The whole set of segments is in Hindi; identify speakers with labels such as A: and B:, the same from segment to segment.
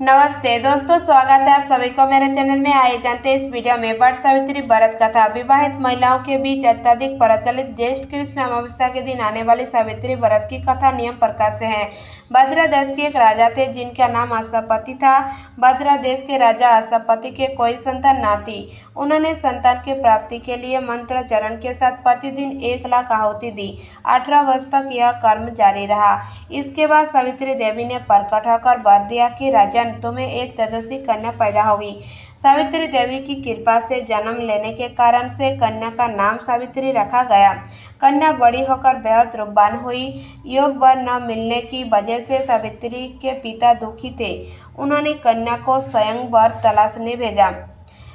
A: नमस्ते दोस्तों, स्वागत है आप सभी को मेरे चैनल में। आइए जानते हैं इस वीडियो में वट सावित्री व्रत कथा। विवाहित महिलाओं के बीच अत्यधिक प्रचलित ज्येष्ठ कृष्ण अमावस्या के दिन आने वाली सावित्री व्रत की कथा नियम प्रकार से है। भद्र देश के एक राजा थे जिनका नाम अश्वपति था। भद्र देश के राजा अश्वपति के कोई संतान न थी। उन्होंने संतान की प्राप्ति के लिए मंत्र चरण के साथ प्रतिदिन 1 लाख आहुति दी। 18 वर्ष तक यह कर्म जारी रहा। इसके बाद सावित्री देवी ने प्रकट होकर वर दिया कि राजन, तुम्हें एक तेजस्वी कन्या पैदा होगी। सावित्री देवी की कृपा से जन्म लेने के कारण से कन्या का नाम सावित्री रखा गया। कन्या बड़ी होकर बेहद रूपवान हुई। योग वर न मिलने की वजह से सावित्री के पिता दुखी थे। उन्होंने कन्या को स्वयं वर तलाशने भेजा।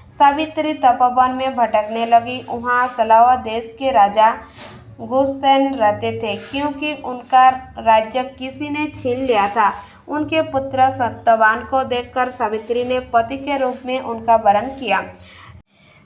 A: सावित्री तपोवन में भटकने लगी। वहाँ सलावा देश के राजा गुस्तैन रहते थे, क्योंकि उनका राज्य किसी ने छीन लिया था। उनके पुत्र सत्यवान को देखकर सावित्री ने पति के रूप में उनका वरण किया।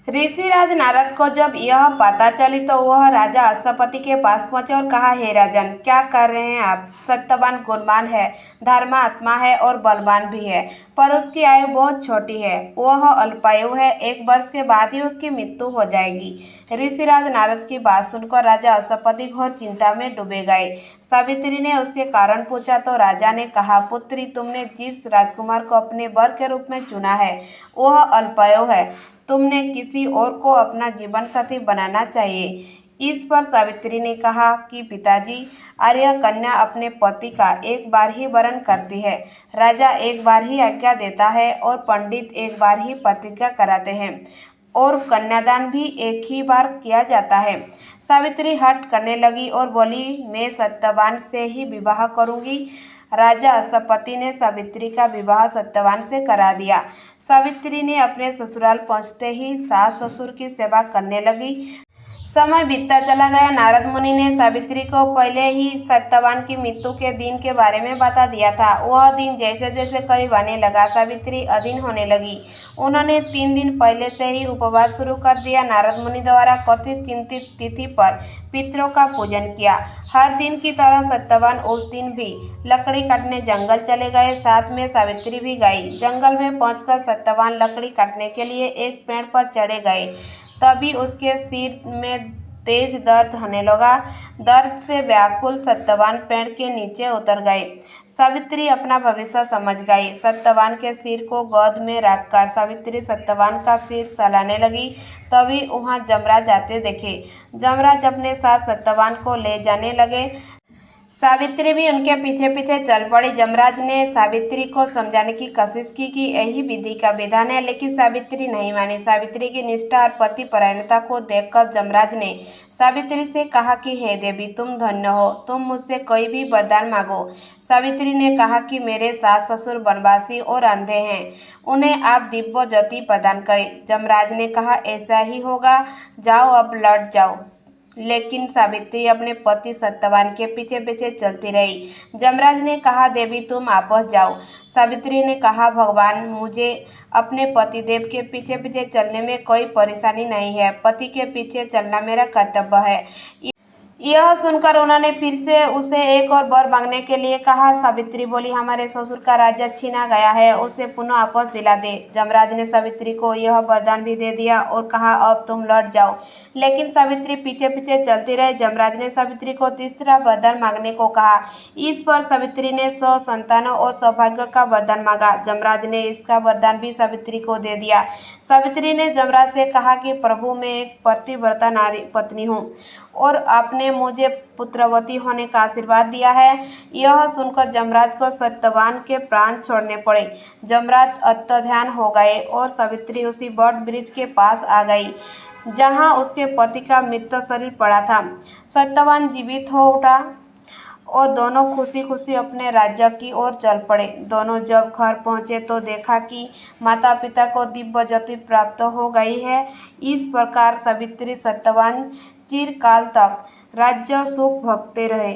A: ऋषिराज नारद को जब यह पता चली तो वह राजा अश्वपति के पास पहुंचे और कहा, हे राजन, क्या कर रहे हैं आप? सत्यवान गुणवान है, धर्मात्मा है और बलवान भी है, पर उसकी आयु बहुत छोटी है। वह अल्पायु है। 1 वर्ष के बाद ही उसकी मृत्यु हो जाएगी। ऋषिराज नारद की बात सुनकर राजा अश्वपति घोर चिंता में डूबे गए। सावित्री ने उसके कारण पूछा तो राजा ने कहा, पुत्री, तुमने जिस राजकुमार को अपने वर के रूप में चुना है वह अल्पायु है। तुमने किसी और को अपना जीवन साथी बनाना चाहिए। इस पर सावित्री ने कहा कि पिताजी, आर्य कन्या अपने पति का एक बार ही वरण करती है, राजा एक बार ही आज्ञा देता है और पंडित एक बार ही प्रतिज्ञा कराते हैं और कन्यादान भी एक ही बार किया जाता है। सावित्री हठ करने लगी और बोली, मैं सत्यवान से ही विवाह करूंगी। राजा अश्वपति ने सावित्री का विवाह सत्यवान से करा दिया। सावित्री ने अपने ससुराल पहुंचते ही सास ससुर की सेवा करने लगी। समय बीतता चला गया। नारद मुनि ने सावित्री को पहले ही सत्यवान की मृत्यु के दिन के बारे में बता दिया था। वह दिन जैसे जैसे करीब आने लगा, सावित्री अधीन होने लगी। उन्होंने 3 दिन पहले से ही उपवास शुरू कर दिया। नारद मुनि द्वारा कथित चिंतित तिथि पर पितरों का पूजन किया। हर दिन की तरह सत्यवान उस दिन भी लकड़ी काटने जंगल चले गए। साथ में सावित्री भी गई। जंगल में पहुंचकर सत्यवान लकड़ी काटने के लिए एक पेड़ पर चढ़े गए। तभी उसके सिर में तेज दर्द होने लगा। दर्द से व्याकुल सत्यवान पेड़ के नीचे उतर गए। सावित्री अपना भविष्य समझ गई। सत्यवान के सिर को गोद में रखकर सावित्री सत्यवान का सिर सहलाने लगी। तभी वहां जमराज आते देखे। जमराज अपने साथ सत्यवान को ले जाने लगे। सावित्री भी उनके पीछे पीछे चल पड़ी। जमराज ने सावित्री को समझाने की कोशिश की कि यही विधि का विधान है, लेकिन सावित्री नहीं मानी। सावित्री की निष्ठा और पति परायणता को देखकर जमराज ने सावित्री से कहा कि हे देवी, तुम धन्य हो, तुम मुझसे कोई भी वरदान मांगो। सावित्री ने कहा कि मेरे सास ससुर वनवासी और अंधे हैं, उन्हें आप दिव्य ज्योति प्रदान करें। जमराज ने कहा, ऐसा ही होगा, जाओ अब लौट जाओ। लेकिन सावित्री अपने पति सत्यवान के पीछे पीछे चलती रही। जमराज ने कहा, देवी, तुम वापस जाओ। सावित्री ने कहा, भगवान, मुझे अपने पतिदेव के पीछे पीछे चलने में कोई परेशानी नहीं है। पति के पीछे चलना मेरा कर्तव्य है। यह सुनकर उन्होंने फिर से उसे एक और वर मांगने के लिए कहा। सावित्री बोली, हमारे ससुर का राज्य छीना गया है, उसे पुनः वापस दिला दे। जमराज ने सावित्री को यह वरदान भी दे दिया और कहा, अब तुम लौट जाओ। लेकिन सावित्री पीछे पीछे चलती रही। जमराज ने सावित्री को तीसरा वरदान मांगने को कहा। इस पर सावित्री ने 100 संतानों और सौभाग्य का वरदान मांगा। जमराज ने इसका वरदान भी सावित्री को दे दिया। सावित्री ने जमराज से कहा कि प्रभु, मैं एक पतिव्रता नारी पत्नी हूँ और आपने मुझे पुत्रवती होने का आशीर्वाद दिया है। यह सुनकर जमराज को सत्यवान के प्राण छोड़ने पड़े। जमराज अंतर्ध्यान हो गए और सावित्री उसी वट वृक्ष के पास आ गई जहाँ उसके पति का मृत शरीर पड़ा था। सत्यवान जीवित हो उठा और दोनों खुशी खुशी अपने राज्य की ओर चल पड़े। दोनों जब घर पहुंचे तो देखा कि माता पिता को दिव्य ज्योति प्राप्त हो गई है। इस प्रकार सावित्री सत्यवान चिरकाल तक राज्य सुख भोगते रहे।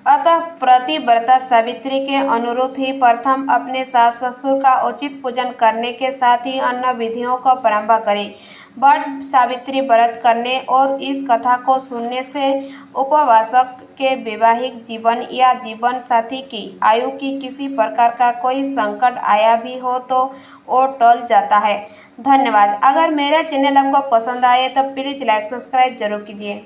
A: अतः प्रतिव्रता सावित्री के अनुरूप ही प्रथम अपने सास ससुर का उचित पूजन करने के साथ ही अन्य विधियों को प्रारंभ करें। वट सावित्री व्रत करने और इस कथा को सुनने से उपवासक के वैवाहिक जीवन या जीवन साथी की आयु की किसी प्रकार का कोई संकट आया भी हो तो वो टल जाता है। धन्यवाद। अगर मेरा चैनल आपको पसंद आए तो प्लीज़ लाइक सब्सक्राइब जरूर कीजिए।